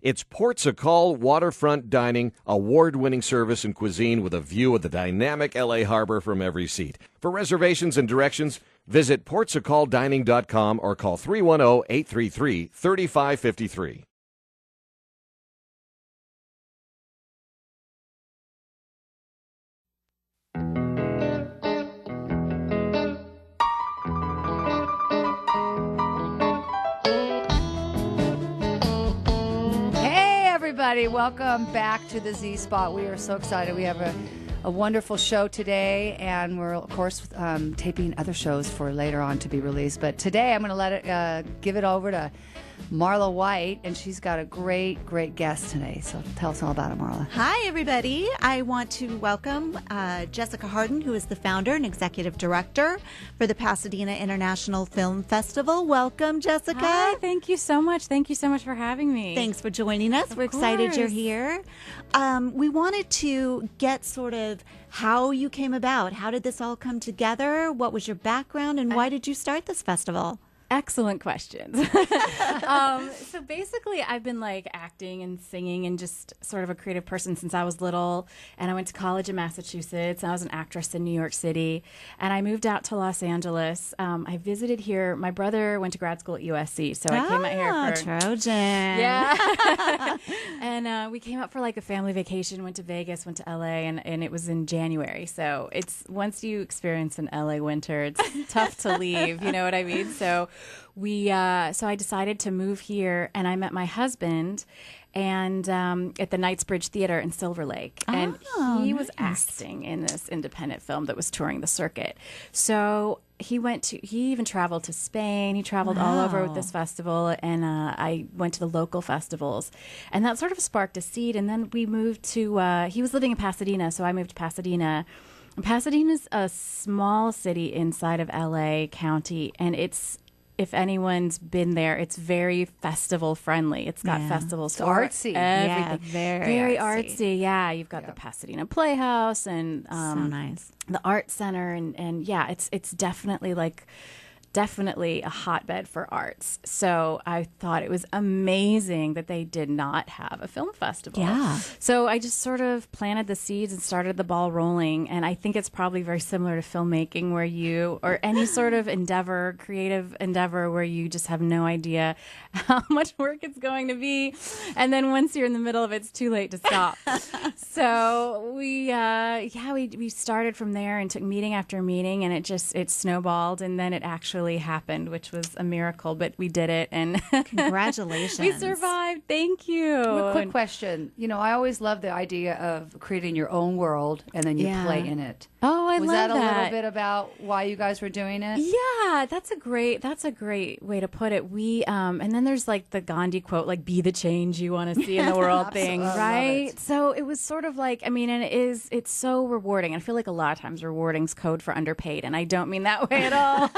It's Ports a Call waterfront dining, award-winning service and cuisine with a view of the dynamic L.A. harbor from every seat. For reservations and directions, visit portsacalldining.com or call 310-833-3553. Everybody, welcome back to the Z Spot. We are so excited. We have a wonderful show today, and we're of course taping other shows for later on to be released. But today, I'm going to give it over to Marla White, and she's got a great guest today. So tell us all about it, Marla. Hi, everybody. I want to welcome Jessica Hardin, who is the founder and executive director for the Pasadena International Film Festival. Welcome, Jessica. Hi, thank you so much. Thank you so much for having me. Thanks for joining us. We're excited you're here. We wanted to get sort of how you came about. How did this all come together? What was your background, and why did you start this festival? Excellent questions. So basically, I've been like acting and singing and just sort of a creative person since I was little. And I went to college in Massachusetts. And I was an actress in New York City. And I moved out to Los Angeles. I visited here. My brother went to grad school at USC. So I came out here for Trojan. Yeah. And we came out for like a family vacation, went to Vegas, went to LA, and it was in January. So it's once you experience an LA winter, it's tough to leave. You know what I mean? So so I decided to move here, and I met my husband and at the Knightsbridge Theater in Silver Lake, and he was acting in this independent film that was touring the circuit. So he even traveled to Spain. He traveled all over with this festival, and I went to the local festivals, and that sort of sparked a seed. And then we moved to he was living in Pasadena, so I moved to Pasadena. And Pasadena's a small city inside of LA County, and it's, if anyone's been there, it's very festival friendly. It's got festivals for artsy. Everything. Yeah, very artsy. Yeah, you've got the Pasadena Playhouse and so nice. The Art Center, and yeah, it's definitely a hotbed for arts. So I thought it was amazing that they did not have a film festival. Yeah. So I just sort of planted the seeds and started the ball rolling. And I think it's probably very similar to filmmaking, where or any sort of creative endeavor, where you just have no idea how much work it's going to be. And then once you're in the middle of it, it's too late to stop. So we started from there and took meeting after meeting, and it snowballed, and then it actually happened, which was a miracle, but we did it, and congratulations. We survived. Thank you. A quick question. I always love the idea of creating your own world and then you play in it. Oh, I love that. Was that a little bit about why you guys were doing it? Yeah, that's a great way to put it. We and then there's like the Gandhi quote, like "Be the change you want to see in the world" thing, right? So it was sort of like, and it's so rewarding. I feel like a lot of times rewarding's code for underpaid, and I don't mean that way at all.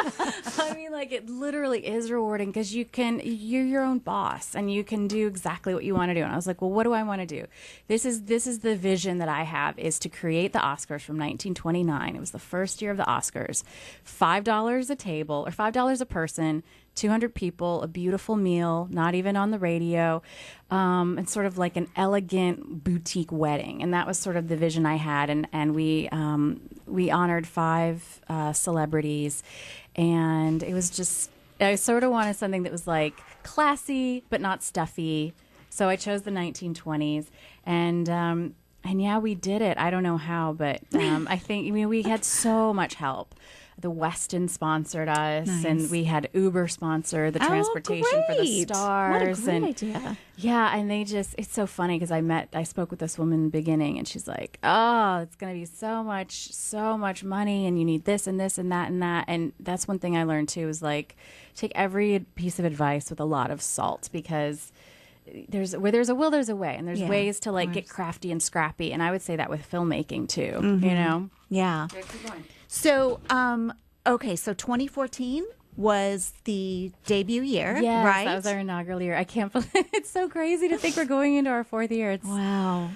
I mean, like, it literally is rewarding because you're your own boss and you can do exactly what you want to do. And I was like, well, what do I want to do? This is the vision that I have, is to create the Oscars from 1929. It was the first year of the Oscars. $5 a table, or $5 a person, 200 people, a beautiful meal, not even on the radio, and sort of like an elegant boutique wedding. And that was sort of the vision I had. And we honored 5 celebrities. And it was just, I sort of wanted something that was like classy, but not stuffy. So I chose the 1920s. And yeah, we did it. I don't know how, but I think we had so much help. The Westin sponsored us, and we had Uber sponsor the transportation for the stars. What a great idea. Yeah, and it's so funny because I spoke with this woman in the beginning, and she's like, oh, it's going to be so much money, and you need this and this and that and that. And that's one thing I learned too, is like, take every piece of advice with a lot of salt, because where there's a will, there's a way, and there's ways to like get crafty and scrappy. And I would say that with filmmaking too, Yeah. So, so 2014 was the debut year, yes, right? That was our inaugural year. I can't believe it's so crazy to think we're going into our 4th year. Wow.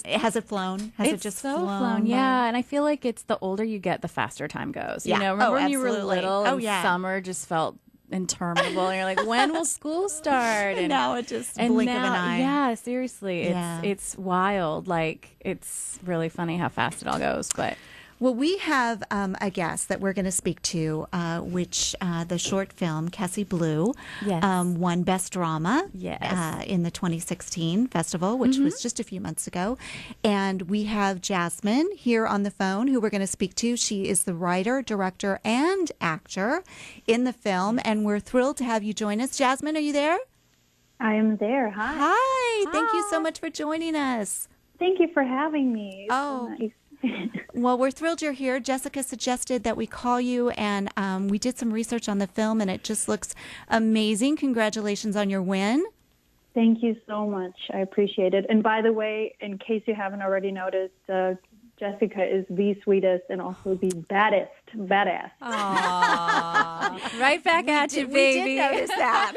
Has it flown? Has it just flown? Yeah, and I feel like it's the older you get, the faster time goes. Yeah. Remember when you were absolutely. little and summer just felt interminable. And you're like, when will school start? And now it just blink of an eye. Yeah, seriously. Yeah. It's wild. Like, it's really funny how fast it all goes. But Well, we have a guest that we're going to speak to, which the short film Kessi Blue Yes. won Best Drama Yes. in the 2016 festival, which was just a few months ago. And we have Jasmin here on the phone, who we're going to speak to. She is the writer, director, and actor in the film, and we're thrilled to have you join us. Jasmin, are you there? I am there. Hi. Hi. Thank you so much for joining us. Thank you for having me. It's Oh. so nice. Well, we're thrilled you're here. Jessica suggested that we call you, and we did some research on the film, and it just looks amazing. Congratulations on your win. Thank you so much. I appreciate it. And by the way, in case you haven't already noticed, Jessica is the sweetest and also the badass. Aww. Right back at you, baby. We did notice that.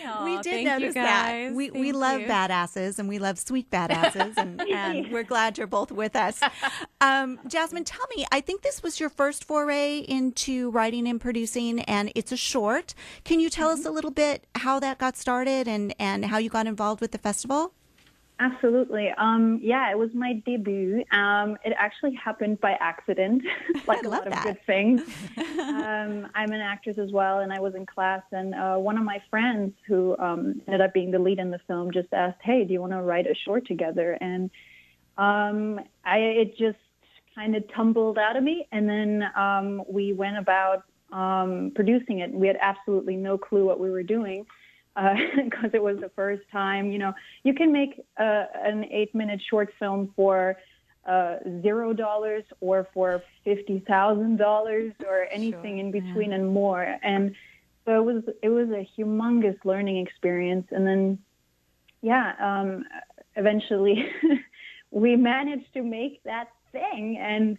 Aw, We did thank notice you that. guys. We Thank love you. badasses, and we love sweet badasses, and we're glad you're both with us. Jasmin, tell me, I think this was your first foray into writing and producing, and it's a short. Can you tell us a little bit how that got started and how you got involved with the festival? Absolutely. Yeah, it was my debut. It actually happened by accident, like I a love lot of that. good things. I'm an actress as well, and I was in class, and one of my friends who ended up being the lead in the film just asked, "Hey, do you want to write a short together?" And it just kind of tumbled out of me, and then we went about producing it. We had absolutely no clue what we were doing. Because it was the first time, you can make an 8-minute short film for $0 or for $50,000 or anything in between and more. And so it was a humongous learning experience. And then, eventually we managed to make that thing. And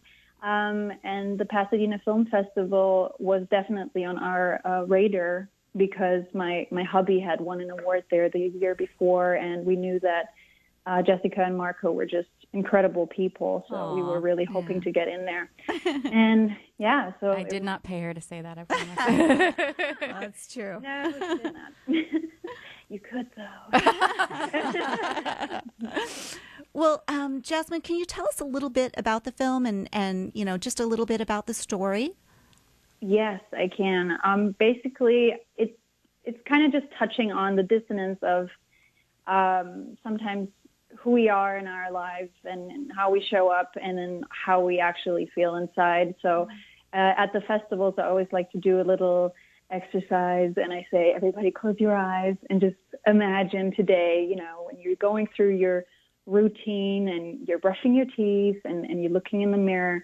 the Pasadena Film Festival was definitely on our radar, because my hubby had won an award there the year before, and we knew that Jessica and Marco were just incredible people, so we were really hoping to get in there. And so I did not pay her to say that, I promise. That's true. No, you did not. You could, though. Well, Jasmin, can you tell us a little bit about the film and just a little bit about the story? Yes, I can. Basically, it's kind of just touching on the dissonance of sometimes who we are in our lives and how we show up, and then how we actually feel inside. So at the festivals, I always like to do a little exercise, and I say, everybody close your eyes and just imagine today, when you're going through your routine and you're brushing your teeth and you're looking in the mirror,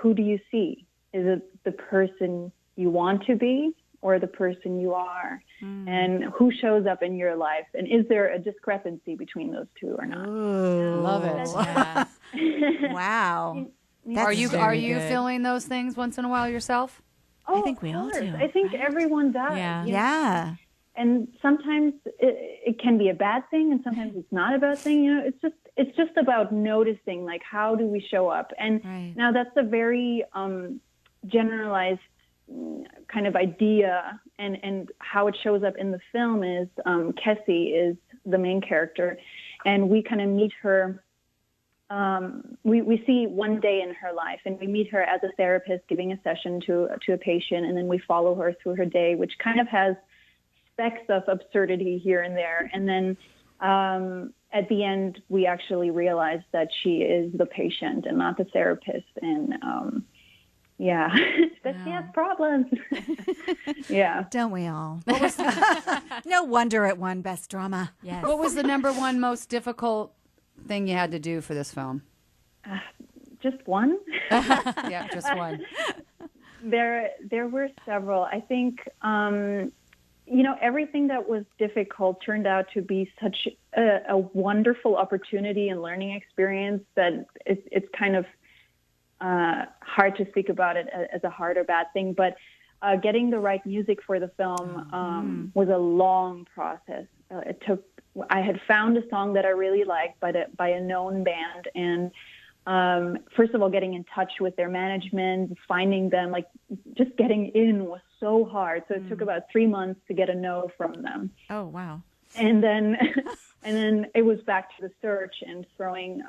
who do you see? Is it the person you want to be or the person you are? And who shows up in your life? And is there a discrepancy between those two or not? Ooh, Love it. Yeah. Wow. Are you very good. feeling those things once in a while yourself? Oh, think we all of course. do, I think everyone does. Yeah. Yeah. And sometimes it can be a bad thing, and sometimes it's not a bad thing. It's just about noticing, like, how do we show up? And Right. now that's a very generalized kind of idea, and how it shows up in the film is Kessi is the main character, and we kind of meet her. We see one day in her life, and we meet her as a therapist giving a session to a patient, and then we follow her through her day, which kind of has specks of absurdity here and there. And then at the end, we actually realize that she is the patient and not the therapist. And that she has problems. Yeah. Don't we all? No wonder it won Best Drama. Yes. What was the number one most difficult thing you had to do for this film? Just one? Yeah, just one. There were several. I think, everything that was difficult turned out to be such a wonderful opportunity and learning experience that it's kind of hard to speak about it as a hard or bad thing. But getting the right music for the film was a long process. I had found a song that I really liked by a known band, and first of all, getting in touch with their management, finding them, like just getting in was so hard. So it took about 3 months to get a no from them. Oh, wow. And then, and then it was back to the search and throwing,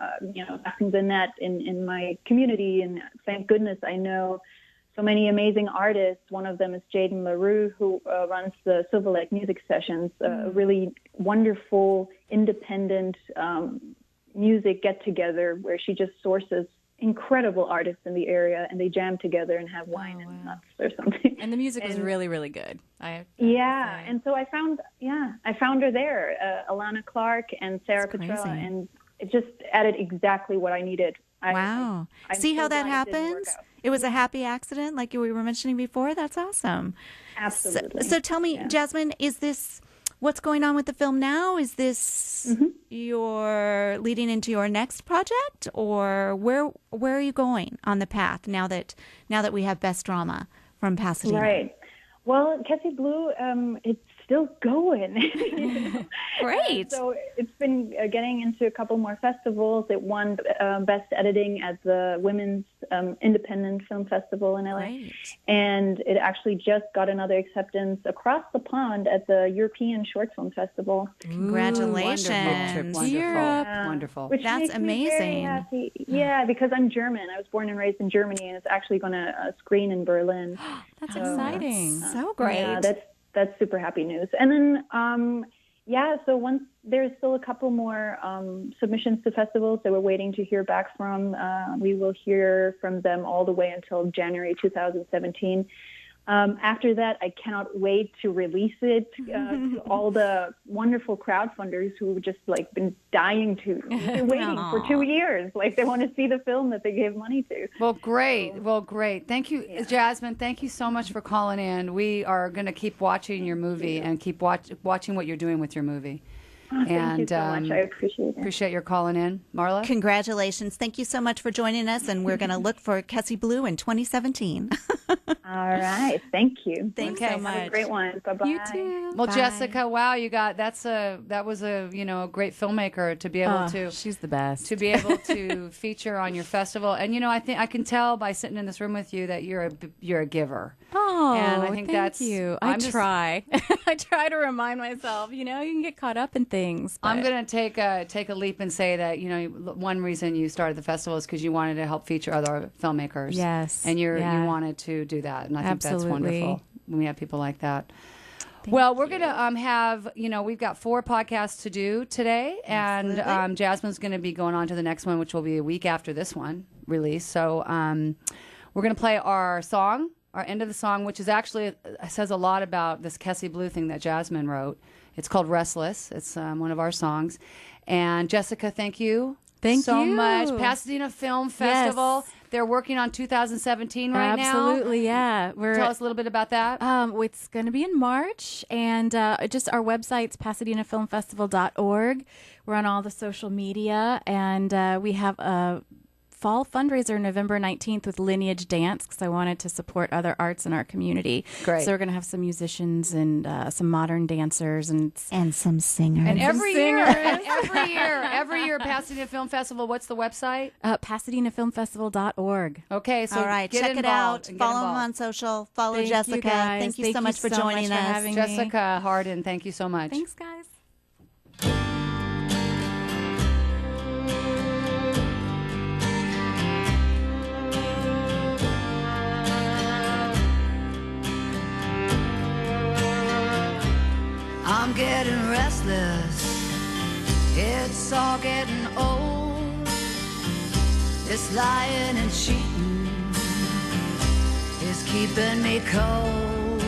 back in the net in my community. And thank goodness I know so many amazing artists. One of them is Jaden LaRue, who runs the Silver Lake Music Sessions, a really wonderful, independent music get-together where she just sources incredible artists in the area, and they jam together and have wine and nuts or something. And the music was really, really good. And so I found her there, Alana Clark and Sarah Petrella, and it just added exactly what I needed. Wow. See how that happens? It was a happy accident, like we were mentioning before? That's awesome. Absolutely. So tell me, Jasmin, is this what's going on with the film now? Is this your leading into your next project, or where are you going on the path now that we have Best Drama from Pasadena? Right. Well, Kessi Blue, it's still going. Great. So it's been getting into a couple more festivals. It won Best Editing at the Women's Independent Film Festival in LA. Right. And it actually just got another acceptance across the pond at the European Short Film Festival. Congratulations. Wonderful. Which That's makes me very amazing. happy. Yeah, because I'm German. I was born and raised in Germany, and it's actually going to screen in Berlin. That's exciting. So great. Yeah, that's super happy news. And then, so once there's still a couple more submissions to festivals that we're waiting to hear back from. We will hear from them all the way until January 2017. After that, I cannot wait to release it to all the wonderful crowdfunders who just been dying to. They're waiting for 2 years. Like, they want to see the film that they gave money to. Well, great. Thank you, Jasmin. Thank you so much for calling in. We are going to keep watching your movie and keep watching what you're doing with your movie. Thank you so much. I appreciate it. Appreciate your calling in. Marla? Congratulations. Thank you so much for joining us, and we're going to look for Kessi Blue in 2017. All right. Thank you. Thanks so much. Have a great one. Bye-bye. You too. Well, Bye. Jessica, wow, that was a great filmmaker to be able to. She's the best. To be able to feature on your festival, and I think I can tell by sitting in this room with you that you're a giver. Oh, and I think thank you. I try. I try to remind myself. You can get caught up in things. I'm going to take a leap and say that one reason you started the festival is because you wanted to help feature other filmmakers. Yes, and you wanted to do that, and I think that's wonderful when we have people like that. Thank we're going to have, we've got 4 podcasts to do today, and Jasmine's going to be going on to the next one, which will be a week after this one release. So we're going to play our song, our end of the song, which is actually says a lot about this Kessi Blue thing that Jasmin wrote. It's called Restless. It's one of our songs. And Jessica, thank you. Thank so you much. Pasadena Film Festival. Yes. They're working on 2017 right now. Absolutely, yeah. Tell us a little bit about that. It's going to be in March, and just our website's PasadenaFilmFestival.org. We're on all the social media, and we have a fall fundraiser November 19th with Lineage Dance, because I wanted to support other arts in our community. Great. So we're going to have some musicians and some modern dancers and some singers. And every year, Pasadena Film Festival, what's the website? PasadenaFilmFestival.org. Okay, so all right, get check it involved out. Follow them on social. Follow Thank Jessica. You guys. Thank you so much for joining us. Having Jessica Hardin, thank you so much. Thanks, guys. I'm getting restless, it's all getting old. This lying and cheating is keeping me cold.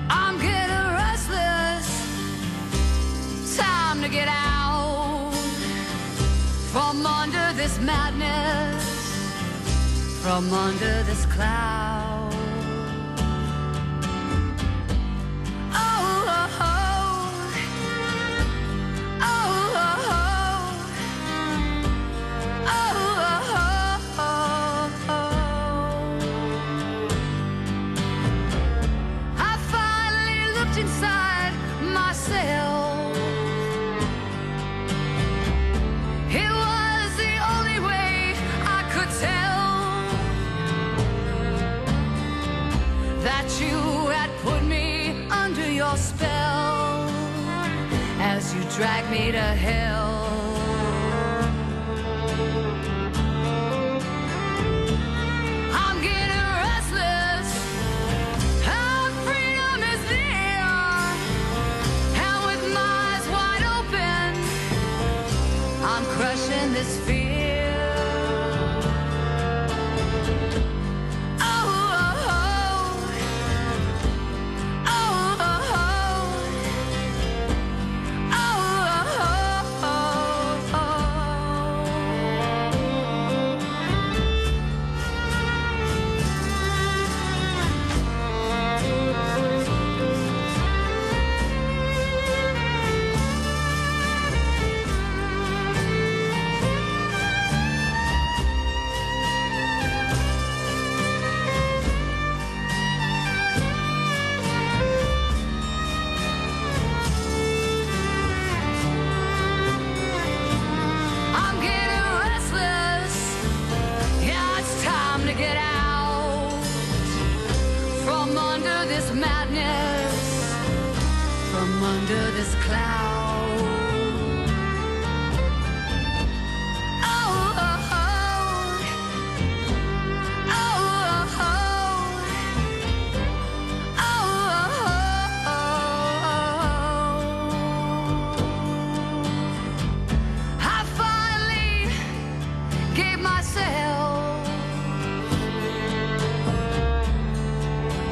I'm getting restless, time to get out from under this madness, from under this cloud. Inside myself, it was the only drag me to hell. I'm getting restless, and freedom is near, and with my eyes wide open, I'm crushing this fear. Under this cloud, oh, oh, oh, oh, oh, oh. I finally gave myself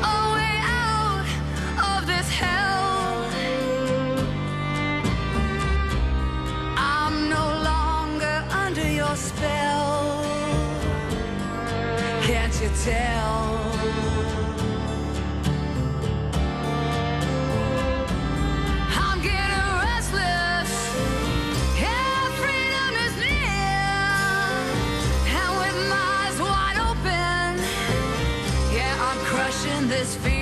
a way out of this hell. Spell, can't you tell? I'm getting restless, yeah, freedom is near, and with my eyes wide open, yeah, I'm crushing this fear.